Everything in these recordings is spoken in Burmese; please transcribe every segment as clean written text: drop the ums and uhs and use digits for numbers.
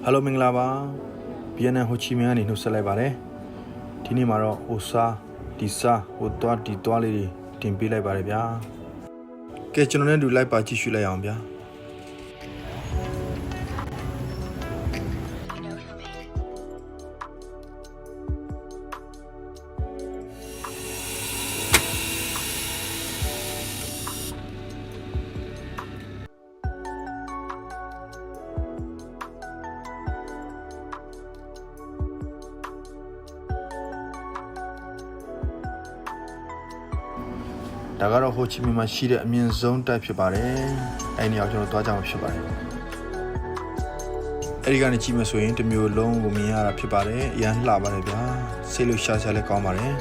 Hello မင်္ဂလာပါ BNN ဟိုချီမင်းကနေနှုတ်ဆက်လိုက်ပါတယ်ဒီနေ့မှာတော့ဟိုစားဒီစားဟိုသွားဒီသွားလေးတွေတင်ပေးလိုက်ပါတယ်ဗျာကဲကျွန်တော်နဲ့တူလိုက်ပါကြည့်ရှုလိုက်အောင်ဗျာဒါကတော့ဟိုချီမင်းမှာရှိတဲ့အမြင့်ဆုံးတိုက်ဖြစ်ပါတယ်အဲ့ဒီအောင်ကျွန်တော်သွားကြမှာဖြစ်ပါတယ်အဲ့ဒီကနေကြည့်မယ်ဆိုရင်တစ်မျိုးလုံးကိုမြင်ရတာဖြစ်ပါတယ်အရန်လှပါတယ်ဗျာဆေးလို့ရှာရှာလည်းကောင်းပါတယ်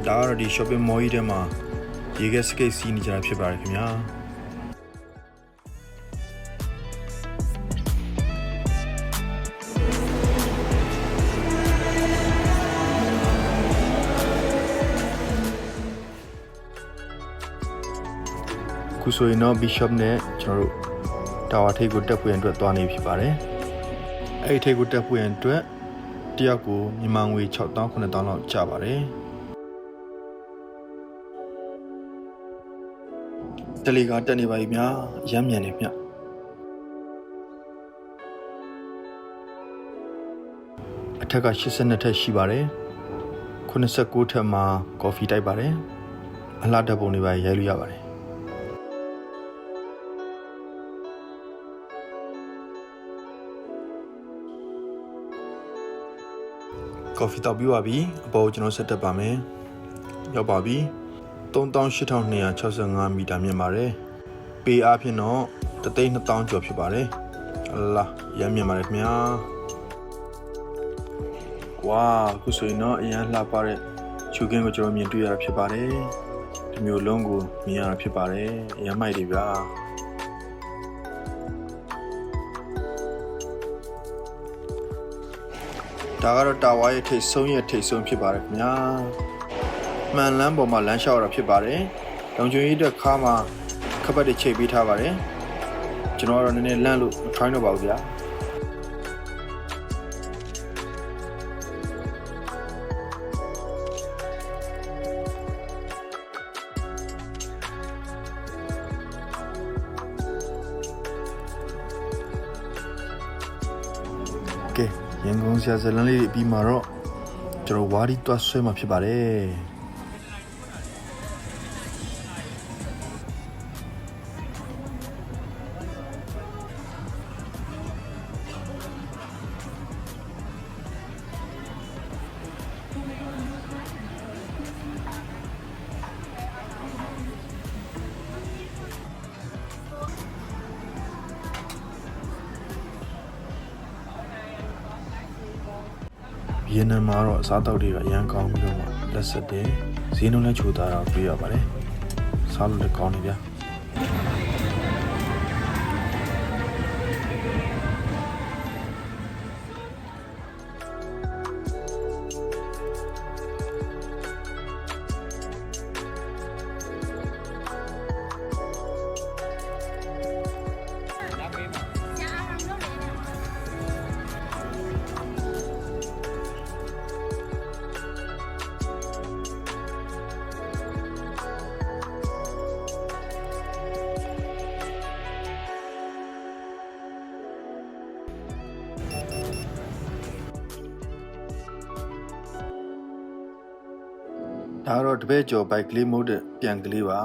ဒါကတော့ဒီ shopping mall ကြီးထဲမှာရေခဲစကိတ်စီးနေကြတာဖြစ်ပါတယ်ခင်ဗျာခုဆိုရင်တော့ Bishop နဲ့ကျွန်တော်တို့တာဝါထိပ်ကိုတက်ဖွင့်အတွက်သွားနေဖြစ်ပါတယ်။အဲ့ဒီထိပ်ကိုတက်ဖွင့်အတွက်တယောက်ကိုမြန်မာငွေ6000 9000လောက်ကျပါတယ်။တယ်လီကတက်နေပါပြီများ။ရမ်းမြန်နေမြတ်။အထက်က82ထက်ရှိပါတယ်။89ထက်မှာကော်ဖီတိုက်ပါတယ်။အလှတက်ပုံတွေပါရိုက်လို့ရပါတယ်ကော်ဖီတောက်ပြီးပါပြီအပေါ်ကျွန်တော်ဆက်တက်ပါမယ်ရောက်ပါပြီ38,265 မီတာမြင့်ပါတယ်ပေအားဖြင့်တော့1,200,000ကျော်ဖြစ်ပါတယ်အလားရမ်းမြင့်ပါတယ်ခင်ဗျာဝါခုဆိုရင်တော့အရန်လှပတဲ့ချူကင်းကိုကျွန်တော်မြင်တွေ့ရတာဖြစ်ပါတယ်ဒီမျိုးလုံးကိုမြင်ရတာဖြစ်ပါတယ်အရမ်းမိုက်တယ်ဗျာဒါကတော့တာဝါရဲ့ထိတ်ဆုံးဖြစ်ပါတယ်ခင်ဗျာမှန်လန်းပေါ်မှာလမ်းလျှောက်ရတာဖြစ်ပါတယ်လုံခြုံရေးအတွက်ခါမှာခပတ်တွေချိန်ပေးထားပါတယ်ကျွန်တော်ကတော့နည်းနည်းလန့်လို့မထိုင်းတော့ပါဘူးဗျာကဲရန်ကုန်ဆရာဇလန်းလေးပြီးမှာတော့ကျွန်တော်ဝါဒီတွားဆွဲမှာဖြစ်ပါတယ်ဗီယက်နမ်မှာတော့အစားအသောက်တွေကအရန်ကောင်းပြီးတော့လက်ဆက်တယ်ဈေးနှုန်းလည်းချိုသားတော့တွေ့ရပါတယ်စားလို့လည်းကောင်းနေဗျာဒါတော့တပည့်ကျော်ဘိုက်ကလေးမို့တဲ့ပြန်ကလေးပါ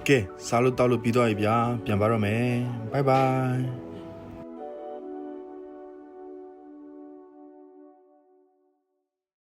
ကဲစားလို့တောက်လို့ပြီးသွားပြီဗျာပြန်ပါတော့မယ်ဘိုင်ဘိုင်